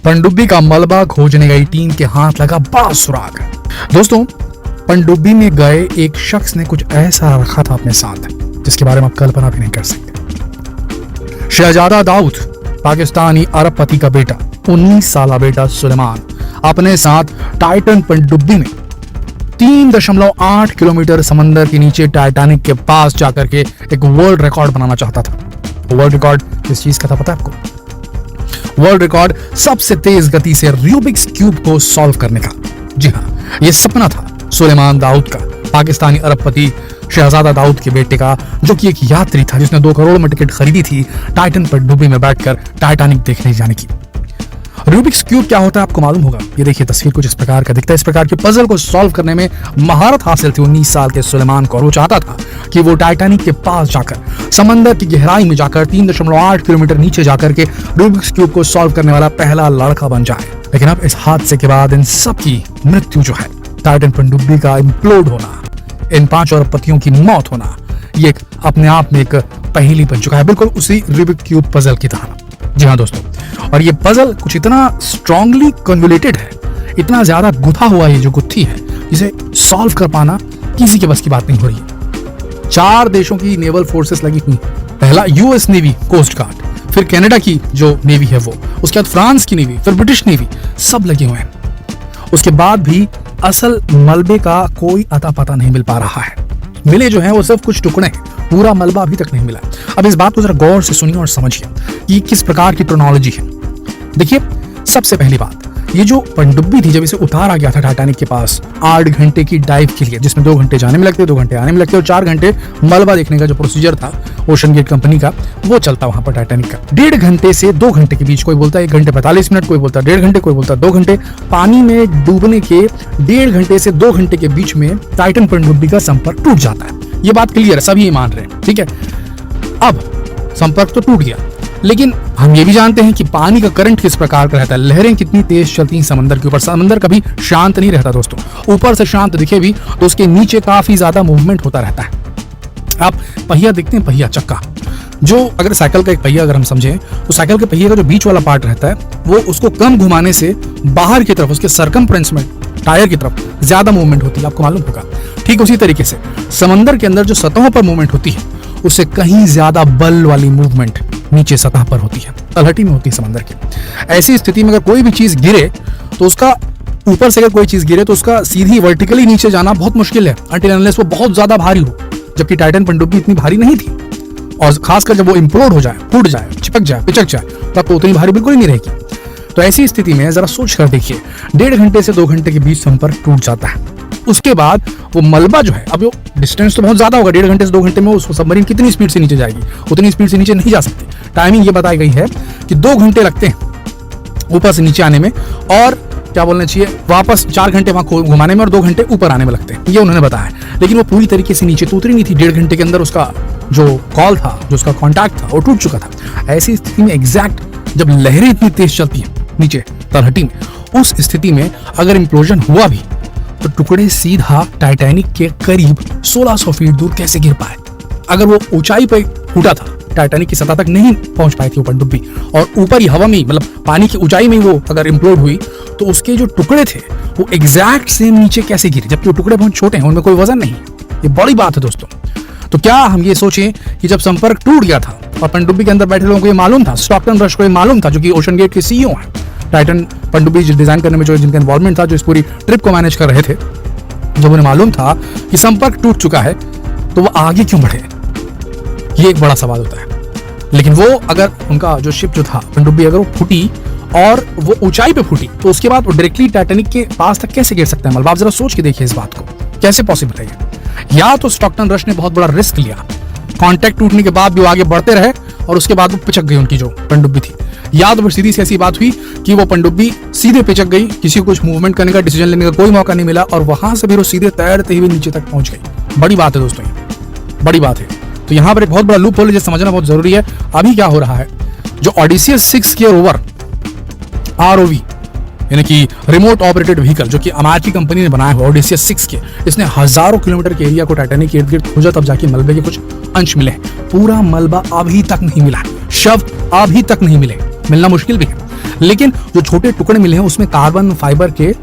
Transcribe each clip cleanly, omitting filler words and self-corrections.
पनडुब्बी का मलबा खोजने गई टीम के हाथ लगा बड़ा सुराग। दोस्तों, पनडुब्बी में गए एक शख्स ने कुछ ऐसा रखा था अपने साथ जिसके बारे में आप कल्पना भी नहीं कर सकते। शहजादा दाऊद, पाकिस्तानी अरबपति का बेटा, 19 साल बेटा सुलेमान अपने साथ टाइटन पनडुब्बी में 3.8 किलोमीटर समंदर के नीचे टाइटैनिक के पास जाकर के एक वर्ल्ड रिकॉर्ड बनाना चाहता था। वर्ल्ड रिकॉर्ड किस चीज का था पता है आपको? वर्ल्ड रिकॉर्ड सबसे तेज गति से रूबिक्स क्यूब को सॉल्व करने का। जी हाँ, यह सपना था सुलेमान दाऊद का, पाकिस्तानी अरबपति शहजादा दाऊद के बेटे का, जो कि एक यात्री था जिसने 2 करोड़ में टिकट खरीदी थी टाइटन पनडुब्बी में बैठकर टाइटैनिक देखने जाने की। रूबिक्स क्यूब क्या होता है आपको मालूम होगा। ये देखिए, तस्वीर कुछ इस प्रकार का दिखता है। इस प्रकार के पजल को सॉल्व करने में महारत हासिल थी 19 साल के सुलेमान को, और वो चाहता था कि वो टाइटैनिक के पास जाकर समंदर की गहराई में जाकर 3.8 किलोमीटर नीचे जाकर के रूबिक्स क्यूब को सॉल्व करने वाला पहला लड़का बन जाए। लेकिन अब इस हादसे के बाद इन सब की मृत्यु जो है, टाइटन पनडुब्बी का इम्प्लोड होना, इन 5 अरबपतियों की मौत होना, ये अपने आप में एक पहेली बन चुका है, बिल्कुल उसी रूबिक क्यूब पजल की तरह। जी हाँ दोस्तों, और ये पजल कुछ इतना स्ट्रांगली कन्वोल्यूटेड है, इतना ज्यादा गुथा हुआ ये जो गुत्थी है, जिसे सॉल्व कर पाना किसी के बस की बात नहीं हो रही है। 4 देशों की नेवल फोर्सेस लगी हुई। पहला यूएस नेवी कोस्ट गार्ड, फिर कनाडा की जो नेवी है वो, उसके बाद फ्रांस की नेवी, फिर ब्रिटिश नेवी, सब लगे हुए हैं। उसके बाद भी असल मलबे का कोई अता पता नहीं मिल पा रहा है। मिले जो है वो सिर्फ कुछ टुकड़े हैं, पूरा मलबा अभी तक नहीं मिला। अब इस बात को जरा गौर से सुनिए और समझिए कि किस प्रकार की क्रोनोलॉजी है। देखिए, सबसे पहली बात, ये जो पनडुब्बी थी जब इसे उतारा गया था टाइटैनिक के पास 8 घंटे की डाइव के लिए, जिसमें 2 घंटे जाने में लगते, 2 घंटे आने में लगते और 4 घंटे मलबा देखने का जो प्रोसीजर था ओशन गेट कंपनी का, वो चलता वहां पर टाइटैनिक का। 1.5 घंटे से 2 घंटे के बीच, कोई बोलता है 1 घंटे 45 मिनट, कोई बोलता है 1.5 घंटे, कोई बोलता है 2 घंटे, पानी में डूबने के 1.5 घंटे से 2 घंटे के बीच में टाइटन पनडुब्बी का संपर्क टूट जाता है। ये बात क्लियर है, सभी ये मान रहे हैं, ठीक है। अब संपर्क तो टूट गया, लेकिन हम ये भी जानते हैं कि पानी का करंट किस प्रकार का रहता है, लहरें कितनी तेज चलती हैं समंदर के ऊपर। समंदर कभी शांत नहीं रहता दोस्तों, ऊपर से शांत दिखे भी तो उसके नीचे काफी ज्यादा मूवमेंट होता रहता है। आप पहिया देखते हैं, पहिया चक्का, जो अगर साइकिल का एक पहिया अगर हम समझें तो साइकिल के पहिए का जो बीच वाला पार्ट रहता है वो उसको कम घुमाने से बाहर की तरफ, उसके सरकमफ्रेंस में टायर की तरफ ज्यादा मूवमेंट होती है, आपको मालूम होगा। ठीक उसी तरीके से समंदर के अंदर जो सतहों पर मूवमेंट होती है उससे कहीं ज्यादा बल वाली मूवमेंट नीचे सतह पर होती है, तलहटी में होती है समंदर की। ऐसी स्थिति में अगर कोई भी चीज गिरे तो उसका ऊपर से अगर कोई चीज गिरे तो उसका सीधी वर्टिकली नीचे जाना बहुत मुश्किल है, अनटिल अनलेस वो बहुत ज्यादा भारी हो। जबकि टाइटन पनडुब्बी इतनी भारी नहीं थी, और खासकर जब वो इम्प्लोड हो जाए, फूट जाए, चिपक जाए, पिचक जाए, तब तो उतनी भारी बिल्कुल ही नहीं रहेगी। तो ऐसी स्थिति में जरा सोच कर देखिए, 1.5 घंटे से 2 घंटे के बीच संपर्क टूट जाता है। उसके बाद वो मलबा जो है, अब वो डिस्टेंस तो बहुत ज्यादा होगा, 1.5 घंटे से 2 घंटे में वो सबमरीन कितनी स्पीड से नीचे जाएगी, उतनी स्पीड से नीचे नहीं जा सकती। टाइमिंग ये बताई गई है कि 2 घंटे लगते हैं ऊपर से नीचे आने में, और क्या बोलना चाहिए, वापस 4 घंटे वहां घुमाने में और 2 घंटे ऊपर आने में लगते हैं, ये उन्होंने बताया। लेकिन वो पूरी तरीके से नीचे तो उतरी नहीं थी, 1.5 घंटे के अंदर उसका जो कॉल था, जो उसका कॉन्टैक्ट था, वो टूट चुका था। ऐसी स्थिति में एग्जैक्ट जब लहरें इतनी तेज चलती हैं नीचे तलहटी में, उस स्थिति में अगर इम्प्लोजन हुआ भी तो टुकड़े सीधा टाइटैनिक के करीब 1600 फीट दूर कैसे गिर पाए। अगर वो ऊंचाई पर फूटा था, टाइटैनिक की सतह तक नहीं पहुंच पाई थी वो पनडुब्बी, और ऊपर ही हवा में, मतलब पानी की ऊंचाई में वो अगर इम्प्लोड हुई तो उसके जो टुकड़े थे वो एग्जैक्ट सेम नीचे कैसे गिरे, जबकि वो टुकड़े बहुत छोटे हैं, उनमें कोई वजन नहीं। ये बड़ी बात है दोस्तों। तो क्या हम ये सोचें कि जब संपर्क टूट गया था और पनडुब्बी के अंदर बैठे लोगों को ये मालूम था, स्टॉकटन रश को ये मालूम था, जो कि ओशन गेट के सीईओ हैं, टाइटन पनडुब्बी डिजाइन करने में जो जिनका इन्वॉल्वमेंट था, जो इस पूरी ट्रिप को मैनेज कर रहे थे, जब उन्हें मालूम था कि संपर्क टूट चुका है तो वो आगे क्यों बढ़े, ये एक बड़ा सवाल होता है। लेकिन वो अगर उनका जो शिप जो था पनडुब्बी, अगर वो फूटी और वो ऊंचाई पे फूटी तो उसके बाद वो डायरेक्टली टाइटैनिक के पास तक कैसे गिर सकता है मलबा? आप जरा सोच के देखिए इस बात को, कैसे पॉसिबल है ये? या तो स्टॉकटन रश ने बहुत बड़ा रिस्क लिया, कांटेक्ट टूटने के बाद भी वो आगे बढ़ते रहे और उसके बाद वो पिचक गई उनकी जो पनडुब्बी थी, या तो फिर सीधी सी ऐसी बात हुई कि वो पनडुब्बी सीधे पिचक गई, किसी को कुछ मूवमेंट करने का, डिसीजन लेने का कोई मौका नहीं मिला, और वहां से फिर वो सीधे तैरते हुए नीचे तक पहुंच गई। बड़ी बात है दोस्तों, ये बड़ी बात है। तो यहाँ पर एक बहुत बड़ा लूप होल है, जिसे समझना बहुत जरूरी है। अभी क्या हो रहा है, जो ओडिसियस 6 के रोवर ROV यानी कि रिमोट ऑपरेटेड व्हीकल, जो कि अमेरिकी कंपनी ने बनाया हुआ ओडिसियस 6 के, इसने हजारों किलोमीटर के एरिया को टाइटैनिक के इर्द गिर्द खोजा, तब जाके मलबे के कुछ अंश मिले हैं, पूरा मलबा अभी तक नहीं मिला है, शव अभी तक नहीं मिले, मिलना मुश्किल भी है। लेकिन जो छोटे टुकड़े मिले हैं उसमें कार्बन फाइबर के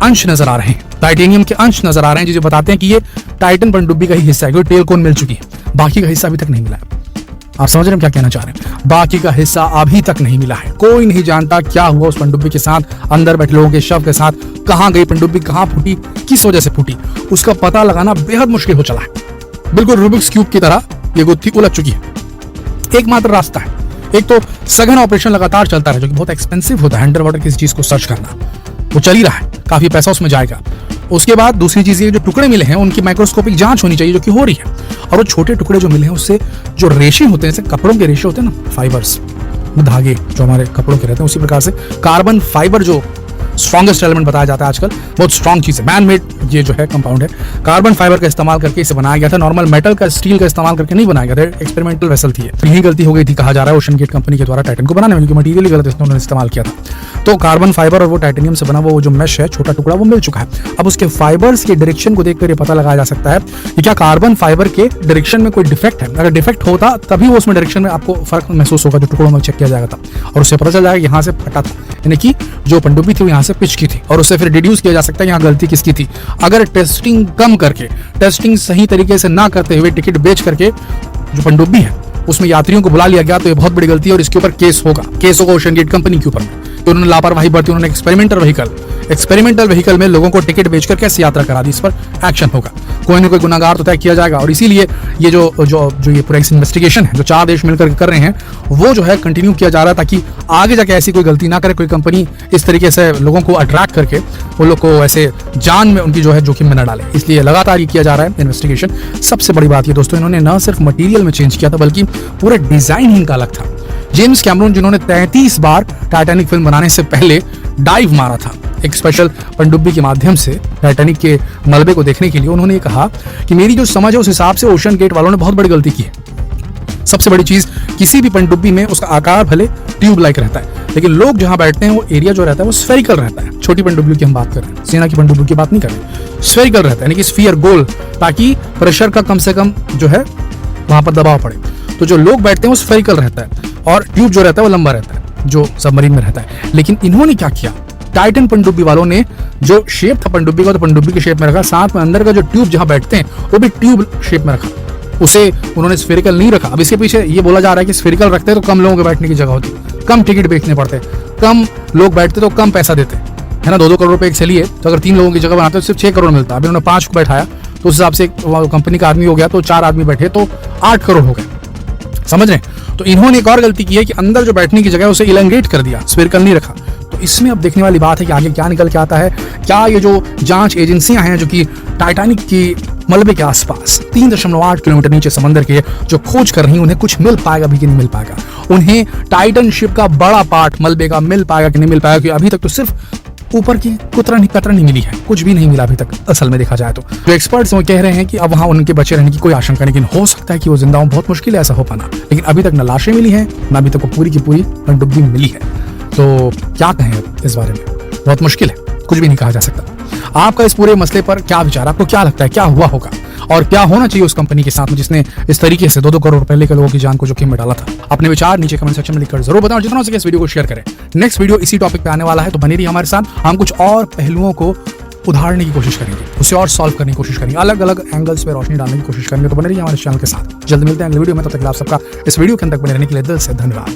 अंश नजर आ रहे हैं, टाइटेनियम के अंश नजर आ रहे हैं, जिसे बताते हैं कि ये टाइटन पनडुब्बी का ही हिस्सा है, क्योंकि टेल कोन मिल चुकी है, बाकी का हिस्सा अभी तक नहीं मिला है। आप समझ रहे हैं क्या कहना चाह रहे हैं? बाकी का हिस्सा अभी तक नहीं मिला है। कोई नहीं जानता क्या हुआ उस पनडुब्बी के साथ, अंदर बैठे लोगों के शव के साथ, कहां गई पनडुब्बी, कहां फूटी, किस वजह से फूटी, उसका पता लगाना बेहद मुश्किल हो चला है। बिल्कुल रूबिक्स क्यूब की तरह ये गुत्थी उलझ चुकी है। एकमात्र रास्ता है, एक तो सघन ऑपरेशन लगातार चलता है, जो कि बहुत एक्सपेंसिव होता है, अंडर वाटर किसी चीज को सर्च करना, वो चल ही रहा है, काफी पैसा उसमें जाएगा। उसके बाद दूसरी चीज ये, जो टुकड़े मिले हैं उनकी माइक्रोस्कोपिक जांच होनी चाहिए, जो कि हो रही है। और वो छोटे टुकड़े जो मिले हैं उससे जो रेशे होते हैं, जैसे कपड़ों के रेशे होते हैं ना, फाइबर्स, धागे जो हमारे कपड़ों के रहते हैं, उसी प्रकार से कार्बन फाइबर जो स्ट्रॉन्गेस्ट एलिमेंट बताया जाता है आजकल, बहुत स्ट्रॉन्ग चीज है, मैन मेड ये जो है कंपाउंड है, कार्बन फाइबर का इस्तेमाल करके इसे बनाया गया था। नॉर्मल मेटल का, स्टील का इस्तेमाल करके नहीं बनाया गया था, एक्सपेरिमेंटल वेसल थी। यही गलती हो गई थी कहा जा रहा है ओशन गेट कंपनी के द्वारा टाइटन को बनाने में, क्योंकि मटेरियल गलत उन्होंने इस्तेमाल किया था। तो कार्बन फाइबर और वो टाइटेनियम से बना वो जो मेश है, छोटा टुकड़ा, वो मिल चुका है। अब उसके फाइबर्स के डायरेक्शन को देखकर ये पता लगाया जा सकता है कि क्या कार्बन फाइबर के डायरेक्शन में कोई डिफेक्ट है। अगर डिफेक्ट होता तभी वो उसमें डायरेक्शन में आपको फर्क महसूस होगा, जो टुकड़ों में चेक किया जाएगा था, और उससे पता चल जाएगा यहाँ से फटा था, यानी कि जो पनडुब्बी थी वो यहाँ से पिच की थी, और उससे फिर डिड्यूस किया जा सकता है यहाँ गलती किसकी थी। अगर टेस्टिंग कम करके, टेस्टिंग सही तरीके से ना करते हुए टिकट बेच करके जो पनडुब्बी है उसमें यात्रियों को बुला लिया गया, तो ये बहुत बड़ी गलती है, और इसके ऊपर केस होगा ओशन गेट कंपनी के ऊपर में। तो उन्होंने लापरवाही बरती, उन्होंने एक्सपेरिमेंटल व्हीकल में लोगों को टिकट बेचकर कैसे यात्रा करा दी, इस पर एक्शन होगा, कोई ना कोई गुनाहगार तो तय किया जाएगा। और इसीलिए ये जो ये पूरा इन्वेस्टिगेशन है जो 4 देश मिलकर कर रहे हैं, वो जो है कंटिन्यू किया जा रहा है, ताकि आगे जाके ऐसी कोई गलती ना करे कोई कंपनी, इस तरीके से लोगों को अट्रैक्ट करके वो लोग को ऐसे जान में उनकी जो है जोखिम में न डाले। इसलिए लगातार ये किया जा रहा है इन्वेस्टिगेशन। सबसे बड़ी बात ये दोस्तों, इन्होंने न सिर्फ मटेरियल में चेंज किया था, बल्कि पूरा डिजाइन ही इनका अलग था। जेम्स कैमरून, जिन्होंने 33 बार टाइटैनिक फिल्म बनाने से पहले डाइव मारा था एक स्पेशल पनडुब्बी के माध्यम से टाइटैनिक के मलबे को देखने के लिए, उन्होंने ये कहा कि मेरी जो समझ है उस हिसाब से ओशन गेट वालों ने बहुत बड़ी गलती की है। सबसे बड़ी चीज, किसी भी पनडुब्बी में उसका आकार भले ट्यूब लाइक रहता है, लेकिन लोग जहां बैठते हैं वो एरिया जो रहता है वो स्फेरिकल रहता है। छोटी पनडुब्बी की हम बात कर रहे हैं, सेना की पनडुब्बी की बात नहीं कर रहे, स्फेरिकल रहता है, यानी कि स्फीयर, गोल, ताकि प्रेशर का कम से कम जो है वहां पर दबाव पड़े। तो जो लोग बैठते हैं वो स्फेरिकल रहता है, और ट्यूब जो रहता है वो लंबा रहता है, जो सबमरीन में रहता है। लेकिन इन्होंने क्या किया, टाइटन पनडुब्बी वालों ने जो शेप था पनडुब्बी का, तो पनडुब्बी के शेप में रखा, साथ में अंदर का जो ट्यूब जहां बैठते हैं वो भी ट्यूब शेप में रखा, उसे उन्होंने स्फेरिकल नहीं रखा। अब इसके पीछे ये बोला जा रहा है कि स्फेरिकल रखते तो कम लोगों के बैठने की जगह होती, कम टिकट बेचने पड़ते, कम लोग बैठते तो कम पैसा देते, है ना। 2-2 करोड़ रुपए एक से लिए, तो अगर 3 लोगों की जगह बनाते तो सिर्फ 6 करोड़ मिलता। अभी उन्होंने 5 को बैठाया, तो उस हिसाब से कंपनी का आदमी हो गया, तो 4 आदमी बैठे तो 8 करोड़ हो गए, समझ रहे हैं। तो इन्होंने एक और गलती की है कि अंदर जो बैठने की जगह उसे इलेंगेट कर दिया, स्फेरिकल नहीं रखा। तो इसमें अब देखने वाली बात है कि आगे क्या निकल के आता है। क्या ये जो जांच एजेंसियां हैं जो कि टाइटैनिक की मलबे के आसपास 3.8 किलोमीटर नीचे समंदर के जो खोज कर रही हैं, उन्हें कुछ मिल पाएगा भी कि नहीं मिल पाएगा, उन्हें टाइटन शिप का बड़ा पार्ट मलबे का मिल पाएगा कि नहीं मिल पाएगा, क्योंकि अभी तक तो सिर्फ ऊपर की कतरन ही मिली है, कुछ भी नहीं मिला अभी तक असल में देखा जाए तो। जो एक्सपर्ट्स वो कह रहे हैं कि अब वहां उनके बचे रहने की कोई आशंका नहीं, लेकिन हो सकता है कि वो जिंदा हो, बहुत मुश्किल है ऐसा हो पाना। लेकिन अभी तक न लाशें मिली हैं, न अभी तक वो पूरी की पूरी पनडुब्बी मिली है। तो क्या कहें इस बारे में, बहुत मुश्किल है, कुछ भी नहीं कहा जा सकता। आपका इस पूरे मसले पर क्या विचार, आपको क्या लगता है क्या हुआ होगा, और क्या होना चाहिए उस कंपनी के साथ में जिसने इस तरीके से 2-2 करोड़ रुपए लेकर लोगों की जान को जोखिम में डाला था? अपने विचार नीचे कमेंट सेक्शन में लिखकर जरूर बताओ, जितना हो सके इस वीडियो को शेयर करें। नेक्स्ट वीडियो इसी टॉपिक पे आने वाला है, तो बने रहिए हमारे साथ। हम कुछ और पहलुओं को उधारने की कोशिश करेंगे, उसे और सॉल्व करने की कोशिश करेंगे, अलग अलग एंगल्स पे रोशनी डालने की कोशिश करेंगे। तो बने रहिए हमारे चैनल के साथ। जल्द मिलते हैं अगले वीडियो में, तब तक आप सबका इस वीडियो के अंदर बने रहने के लिए दिल से धन्यवाद।